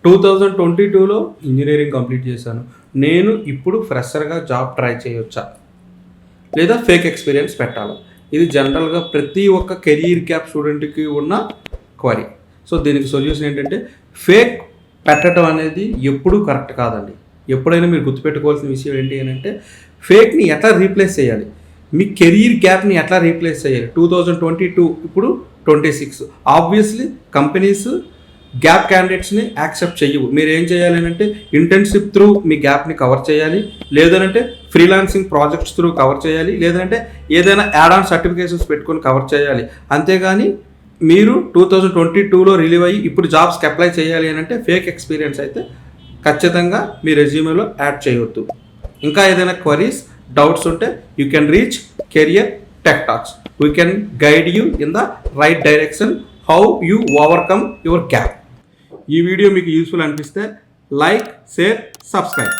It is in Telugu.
2022లో ఇంజనీరింగ్ కంప్లీట్ చేశాను. నేను ఇప్పుడు ఫ్రెషర్‌గా జాబ్ ట్రై చేయొచ్చా? లేదా ఫేక్ ఎక్స్‌పీరియన్స్ పెట్టాలా? ఇది జనరల్‌గా ప్రతి ఒక్క కెరీర్ గ్యాప్ స్టూడెంట్‌కి ఉన్న క్వరీ. సో, దీనికి సొల్యూషన్ ఏంటంటే ఫేక్ పెట్టడం అనేది ఎప్పుడూ కరెక్ట్ కాదండి. ఎప్పుడైనా మీరు గుర్తుపెట్టుకోవాల్సిన విషయం ఏంటి అనంటే ఫేక్‌ని ఎట్లా రీప్లేస్ చేయాలి? మీ కెరీర్ గ్యాప్‌ని ఎట్లా రీప్లేస్ చేయాలి? 2022 ఇప్పుడు 26 ఆబ్వియస్‌లీ కంపెనీస్ గ్యాప్ క్యాండిడేట్స్ని యాక్సెప్ట్ చెయ్యవు. మీరు ఏం చేయాలి అంటే ఇంటర్న్షిప్ త్రూ మీ గ్యాప్ని కవర్ చేయాలి, లేదంటే ఫ్రీలాన్సింగ్ ప్రాజెక్ట్స్ త్రూ కవర్ చేయాలి, లేదంటే ఏదైనా యాడ్ ఆన్ సర్టిఫికేషన్స్ పెట్టుకొని కవర్ చేయాలి. అంతేగాని మీరు 2022లో రిలీవ్ అయ్యి ఇప్పుడు జాబ్స్కి అప్లై చేయాలి అని అంటే ఫేక్ ఎక్స్పీరియన్స్ అయితే ఖచ్చితంగా మీ రెజ్యూమేలో యాడ్ చేయవద్దు. ఇంకా ఏదైనా క్వరీస్, డౌట్స్ ఉంటే you can reach career tech talks. We can guide you in the right direction how you overcome your gap. ఈ వీడియో మీకు యూస్ఫుల్ అనిపిస్తే లైక్, షేర్, సబ్స్క్రైబ్.